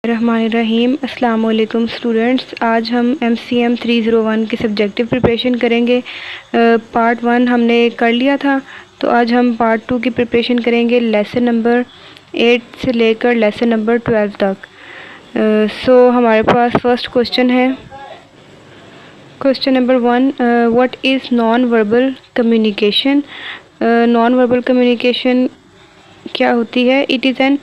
रहमानिर्रहीम। अस्सलाम वालेकुम स्टूडेंट्स, आज हम MCM 301 की सब्जेक्टिव प्रिपरेशन करेंगे। पार्ट 1 हमने कर लिया था, तो आज हम पार्ट 2 की प्रिपरेशन करेंगे लेसन नंबर 8 से लेकर लेसन नंबर 12 तक। हमारे पास फर्स्ट क्वेश्चन है, question number 1, what is non verbal communication. Non verbal communication क्या होती है? It is an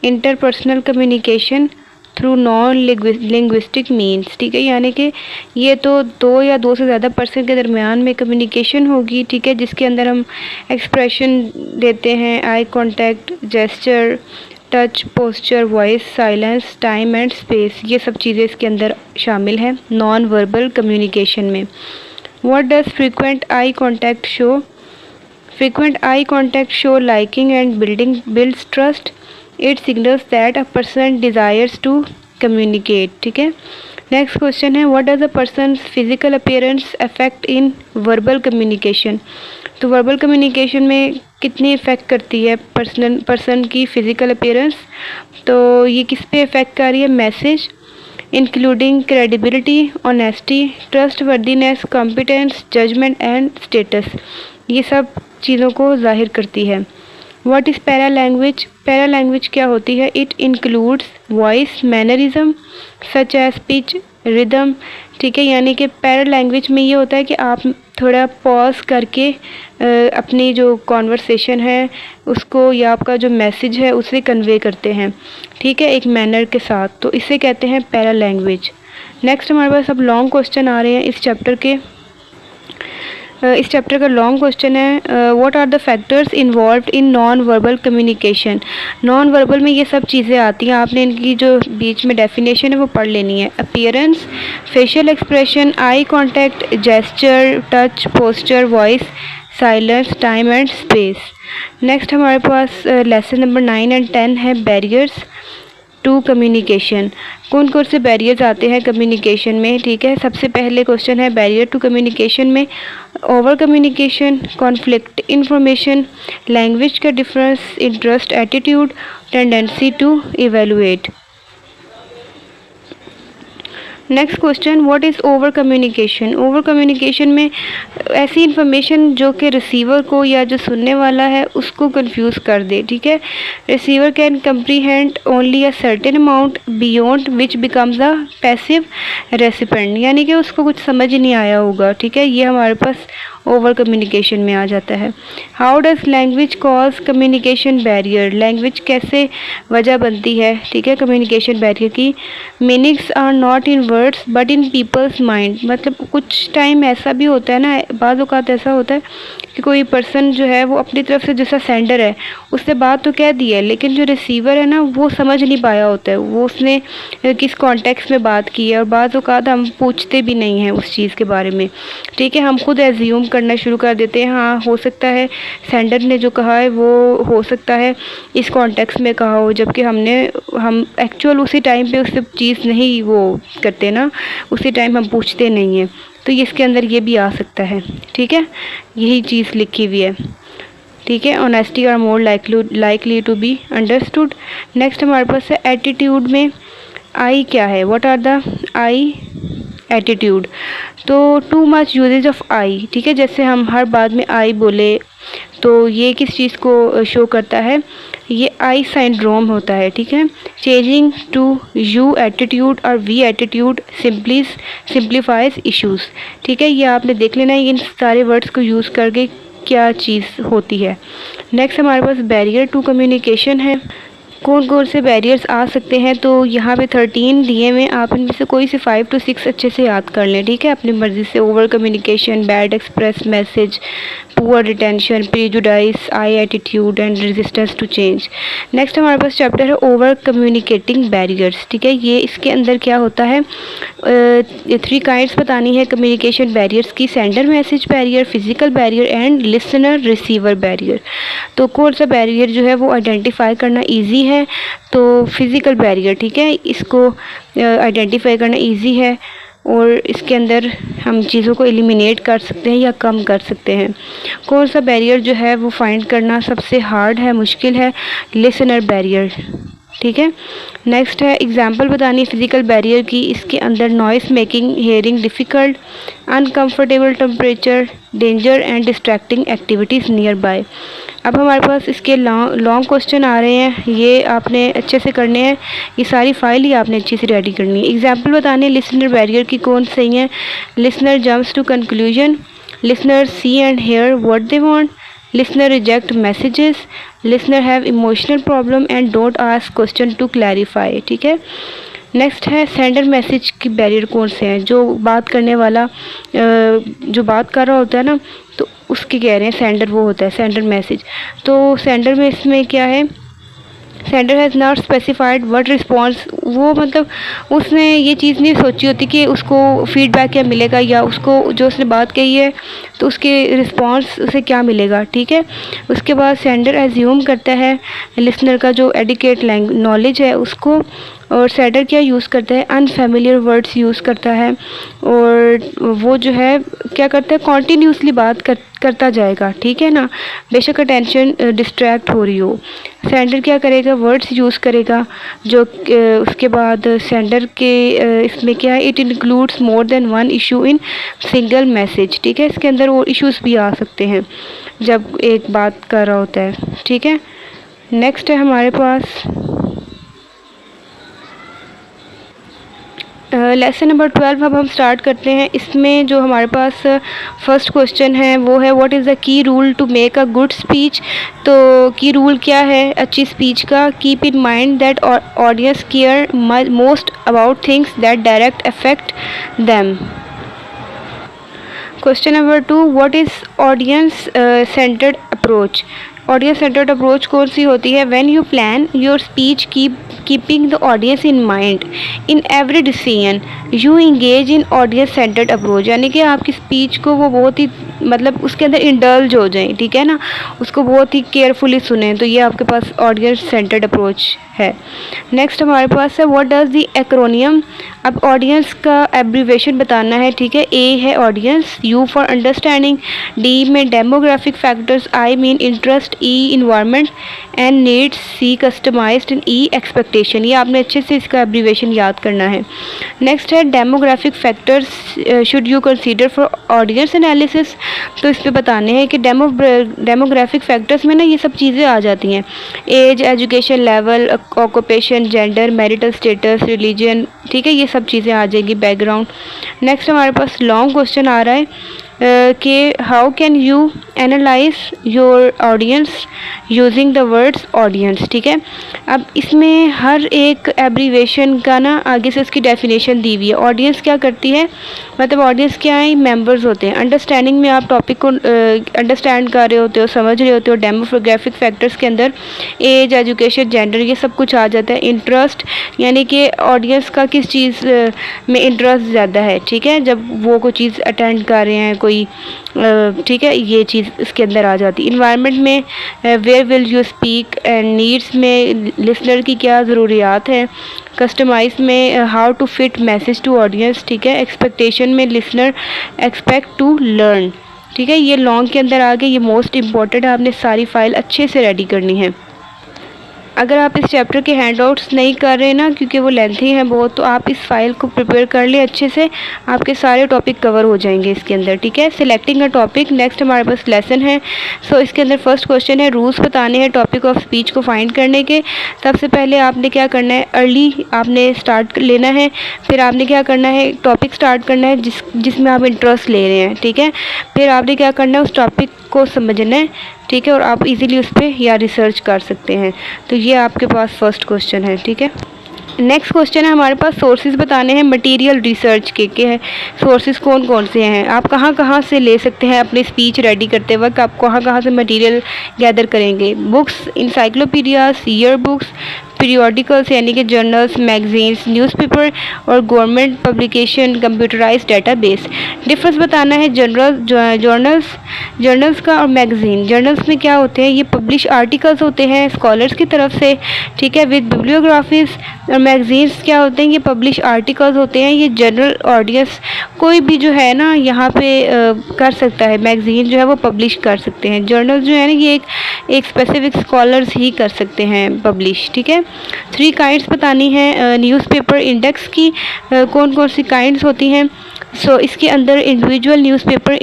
interpersonal communication through non linguistic means. ठीक है, यानी कि ये तो दो या दो से ज़्यादा पर्सन के दरमियान में कम्युनिकेशन होगी। ठीक है, जिसके अंदर हम एक्सप्रेशन देते हैं, eye contact, gesture, touch, posture, voice, silence, time and space, ये सब चीज़ें इसके अंदर शामिल हैं नॉन वर्बल कम्युनिकेशन में। What does frequent eye contact show? Frequent eye contact show liking and builds trust. It signals that a person desires to communicate. ठीक है, नेक्स्ट क्वेश्चन है, what does a person's physical appearance affect in verbal communication. तो verbal communication में कितनी effect करती है person की physical appearance? तो ये किस पे इफ़ेक्ट कर रही है? Message, including credibility, honesty, trustworthiness, competence, judgement and status, ये सब चीज़ों को जाहिर करती है। What is para language? Para language क्या होती है? It includes voice mannerism such as pitch, rhythm. ठीक है, यानी कि पैरा लैंग्वेज में ये होता है कि आप थोड़ा पॉज करके अपनी जो कॉन्वर्सेशन है उसको या आपका जो मैसेज है उसे कन्वे करते हैं। ठीक है, एक मैनर के साथ, तो इसे कहते हैं पैरा लैंग्वेज। नेक्स्ट हमारे पास अब लॉन्ग क्वेश्चन आ रहे हैं इस चैप्टर के। इस चैप्टर का लॉन्ग क्वेश्चन है, what are the factors involved in non verbal communication. Non verbal में ये सब चीज़ें आती हैं, आपने इनकी जो बीच में डेफिनेशन है वो पढ़ लेनी है। Appearance, facial expression, eye contact, gesture, touch, posture, voice, silence, time and space. Next हमारे पास लेसन नंबर 9 एंड 10 है, बैरियर्स टू कम्युनिकेशन। कौन कौन से बैरियर्स आते हैं कम्युनिकेशन में? ठीक है, सबसे पहले क्वेश्चन है बैरियर टू कम्युनिकेशन में over communication, conflict information, language का difference, interest, attitude, tendency to evaluate. Next question, what is over communication. Over communication में ऐसी इन्फॉर्मेशन जो कि रिसीवर को या जो सुनने वाला है उसको कंफ्यूज कर दे। ठीक है, receiver can comprehend only a certain amount beyond which becomes a passive recipient, यानी कि उसको कुछ समझ ही नहीं आया होगा। ठीक है, ये हमारे पास ओवर कम्युनिकेशन में आ जाता है। How does language cause communication barrier. Language कैसे वजह बनती है? ठीक है, कम्युनिकेशन बैरियर की। Meanings are not in words but in people's mind, मतलब कुछ टाइम ऐसा भी होता है ना, बाज़ औक़ात ऐसा होता है कि कोई पर्सन जो है वो अपनी तरफ से, जैसा सेंडर है उससे बात तो कह दी है, लेकिन जो रिसीवर है ना वो समझ नहीं पाया होता है वो उसने किस कॉन्टेक्स्ट में बात की है, और बाज़ औक़ात हम पूछते भी नहीं हैं उस चीज़ के बारे में। ठीक है, हम खुद एज्यूम करना शुरू कर देते हैं, हाँ हो सकता है सेंडर ने जो कहा है वो हो सकता है इस कॉन्टेक्स्ट में कहा हो, जबकि हम एक्चुअल उसी टाइम पे उससे चीज़ नहीं वो करते ना, उसी टाइम हम पूछते नहीं हैं, तो इसके अंदर ये भी आ सकता है। ठीक है, यही चीज़ लिखी हुई है। ठीक है, honesty are more likely to be understood. Next हमारे पास है एटीट्यूड में आई क्या है, what are the I attitude. तो too much usages of I. ठीक है, जैसे हम हर बात में आई बोले तो ये किस चीज़ को शो करता है? ये आई सिंड्रोम होता है। ठीक है, चेंजिंग टू यू एटीट्यूड और वी एटीट्यूड सिंप्लीफाइज इश्यूज़। ठीक है, ये आपने देख लेना है इन सारे वर्ड्स को यूज़ करके क्या चीज़ होती है। नेक्स्ट हमारे पास बैरियर टू कम्युनिकेशन है। कौन कौन से बैरियर्स आ सकते हैं? तो यहाँ पे 13 दिए हुए, आप इनमें से कोई से 5 to 6 अच्छे से याद कर लें। ठीक है, अपनी मर्ज़ी से। Over communication, bad express message, poor retention, prejudice, I attitude and resistance to change. Next हमारे पास चैप्टर है ओवर कम्युनिकेटिंग बैरियर्स। ठीक है, ये इसके अंदर क्या होता है, 3 काइंड्स बतानी है कम्युनिकेशन बैरियर्स की, sender message barrier, physical barrier and listener receiver barrier. तो कौन सा बैरियर जो है वो आइडेंटिफाई करना ईजी है? तो फिज़िकल बैरियर। ठीक है, इसको आइडेंटिफाई करना इजी है और इसके अंदर हम चीज़ों को एलिमिनेट कर सकते हैं या कम कर सकते हैं। कौन सा बैरियर जो है वो फाइंड करना सबसे हार्ड है, मुश्किल है? Listener barrier. ठीक है। नेक्स्ट है एग्जांपल बतानी फिज़िकल बैरियर की। इसके अंदर noise making, hearing difficult, uncomfortable temperature, danger and distracting activities near by. अब हमारे पास इसके लॉन्ग क्वेश्चन आ रहे हैं, ये आपने अच्छे से करने हैं, ये सारी फाइल ही आपने अच्छी से रेडी करनी है। एग्जांपल बताने लिसनर बैरियर की कौन सही है। Listener jumps to conclusion, listener see and hear what they want, listener reject messages, listener have emotional problem and don't ask question to clarify. ठीक है। नेक्स्ट है सेंडर मैसेज की बैरियर कौन से हैं। जो बात करने वाला जो बात कर रहा होता है ना, तो उसके कह रहे हैं सेंडर वो होता है सेंडर मैसेज। तो सेंडर में इसमें क्या है, sender has not specified what response, वो मतलब उसने ये चीज़ नहीं सोची होती कि उसको फीडबैक क्या मिलेगा, या उसको जो उसने बात कही है तो उसके रिस्पॉन्स उसे क्या मिलेगा। ठीक है। उसके बाद सेंडर एज्यूम करता है लिसनर का जो एडिकेट नॉलेज है उसको, और सेंडर क्या यूज़ करता है, अनफेमिलियर वर्ड्स यूज़ करता है, और वो जो है क्या करता है, कॉन्टीन्यूसली बात करता जाएगा। ठीक है ना, बेशक अटेंशन डिस्ट्रैक्ट हो रही हो। सेंडर क्या करेगा, वर्ड्स यूज़ करेगा जो उसके बाद सेंडर के इसमें क्या है, it includes more than one issue in single message. ठीक है। इसके अंदर और इश्यूज भी आ सकते हैं जब एक बात कर रहा होता है। ठीक है। नेक्स्ट है हमारे पास लेसन नंबर 12। अब हम स्टार्ट करते हैं। इसमें जो हमारे पास फर्स्ट क्वेश्चन है वो है what is the key rule to make a good speech. तो की रूल क्या है अच्छी स्पीच का, keep in mind that audience care most about things that direct affect them. Question number 2, what is audience centred approach. Audience centred approach कौन सी होती है, when you plan your speech keeping the audience in mind in every decision you engage in audience centred approach. यानी कि आपकी speech को वो बहुत ही मतलब उसके अंदर इंडल्ज हो जाए। ठीक है ना, उसको बहुत ही केयरफुली सुने, तो ये आपके पास ऑडियंस सेंटर्ड अप्रोच है। नेक्स्ट हमारे पास है व्हाट डज द एक्रोनियम। अब ऑडियंस का एब्रीवेशन बताना है। ठीक है। ए है audience, U for understanding, D में demographic factors, I mean interest, E environment and needs, C customised and E expectation. ये आपने अच्छे से इसका एब्रीवेशन याद करना है। नेक्स्ट है demographic factors should you consider for audience analysis. तो इस पर बताने हैं कि डेमोग्राफिक फैक्टर्स में ना ये सब चीज़ें आ जाती हैं, age, education level, occupation, gender, marital status, religion. ठीक है, ये सब चीज़ें आ जाएगी, बैकग्राउंड। नेक्स्ट हमारे पास लॉन्ग क्वेश्चन आ रहा है कि how can you analyse your audience using the words audience. ठीक है। अब इसमें हर एक एब्रीवेशन का ना आगे से उसकी डेफिनेशन दी हुई है। ऑडियंस क्या करती है, मतलब ऑडियंस क्या है, मेंबर्स होते हैं। अंडरस्टैंडिंग में आप टॉपिक को अंडरस्टैंड कर रहे होते हो, समझ रहे होते हो। डेमोग्राफिक फैक्टर्स के अंदर एज, एजुकेशन, जेंडर, ये सब कुछ आ जाता है। इंटरेस्ट यानी कि ऑडियंस का किस चीज़ में इंटरेस्ट ज़्यादा है। ठीक है, जब वो कोई चीज़ अटेंड कर रहे हैं कोई, ठीक है, ये चीज़ इसके अंदर आ जाती है। इन्वायरमेंट में where will you speak, and needs में लिसनर की क्या ज़रूरियात है। कस्टमाइज में how to fit message to audience. ठीक है। एक्सपेक्टेशन में लिसनर एक्सपेक्ट टू लर्न। ठीक है, ये लॉन्ग के अंदर आ गए, ये मोस्ट इम्पॉर्टेंट है, आपने सारी फाइल अच्छे से रेडी करनी है। अगर आप इस चैप्टर के हैंडआउट्स नहीं कर रहे ना, क्योंकि वो लेंथी हैं बहुत, तो आप इस फाइल को प्रिपेयर कर लें अच्छे से, आपके सारे टॉपिक कवर हो जाएंगे इसके अंदर। ठीक है। सिलेक्टिंग अ टॉपिक, नेक्स्ट हमारे पास लेसन है। सो इसके अंदर फर्स्ट क्वेश्चन है रूल्स बताने हैं टॉपिक ऑफ स्पीच को फाइंड करने के। सबसे पहले आपने क्या करना है, अर्ली आपने स्टार्ट लेना है, फिर आपने क्या करना है, टॉपिक स्टार्ट करना है जिसमें आप इंटरेस्ट ले रहे हैं। ठीक है। फिर आपने क्या करना है, उस टॉपिक को समझना है। ठीक है, और आप इजीली उस पर या रिसर्च कर सकते हैं। तो ये आपके पास फर्स्ट क्वेश्चन है। ठीक है। नेक्स्ट क्वेश्चन है हमारे पास सोर्सेज बताने हैं मटेरियल रिसर्च के है। सोर्सेज कौन कौन से हैं, आप कहाँ कहाँ से ले सकते हैं अपनी स्पीच रेडी करते वक्त, आप कहाँ से मटेरियल गैदर करेंगे। बुक्स, इंसाइक्लोपीडियाज, ईयर बुक्स, पीरियोडिकल्स यानी कि जर्नल्स, मैगजीन्स, न्यूज़पेपर और government publication, computerised database. Difference बताना है जर्नल्स का और मैगजीन। जर्नल्स में क्या होते हैं, ये पब्लिश आर्टिकल्स होते हैं स्कॉलर्स की तरफ से। ठीक है, विद बिब्लियोग्राफीज। और मैगजीन्स क्या होते हैं, ये पब्लिश आर्टिकल्स होते हैं, ये जनरल ऑडियंस कोई भी जो है ना यहाँ पे कर सकता है, मैगजीन जो है वो पब्लिश कर सकते हैं। जर्नल जो है ना ये एक स्पेसिफिक स्कॉलर्स ही कर सकते हैं पब्लिश। ठीक है। 3 काइंड्स बतानी है न्यूज़पेपर इंडेक्स की, कौन कौन सी काइंड्स होती हैं। सो इसके अंदर individual newspaper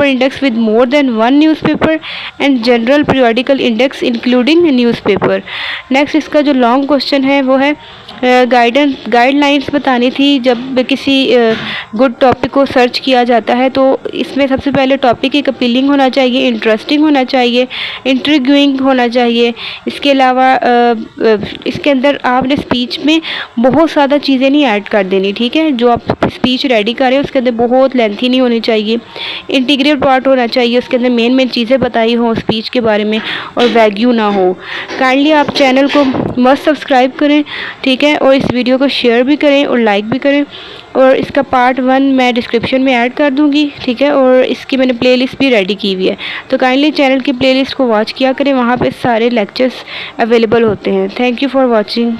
index with more than 1 newspaper and general periodical index including newspaper. Next इसका जो लॉन्ग क्वेश्चन है वो है गाइडलाइंस बतानी थी। जब किसी गुड टॉपिक को सर्च किया जाता है तो इसमें सबसे पहले टॉपिक एक अपीलिंग होना चाहिए, इंटरेस्टिंग होना चाहिए, इंट्रिग्यूइंग होना चाहिए। इसके अलावा इसके अंदर आपने स्पीच में बहुत ज़्यादा चीज़ें नहीं ऐड कर देनी, ठीक है। जो आप स्पीच रेडी कर रहे हैं उसके अंदर बहुत लेंथी नहीं होनी चाहिए, इंटीग्रल पार्ट होना चाहिए, उसके अंदर मेन चीज़ें बताई हों स्पीच के बारे में और वैग्यू ना हो। काइंडली आप चैनल को मस्ट सब्सक्राइब करें, ठीक है, और इस वीडियो को शेयर भी करें और लाइक भी करें। और इसका पार्ट 1 मैं डिस्क्रिप्शन में ऐड कर दूंगी, ठीक है, और इसकी मैंने प्लेलिस्ट भी रेडी की हुई है, तो काइंडली चैनल की प्लेलिस्ट को वॉच किया करें, वहाँ पे सारे लेक्चर्स अवेलेबल होते हैं। Thank you for watching.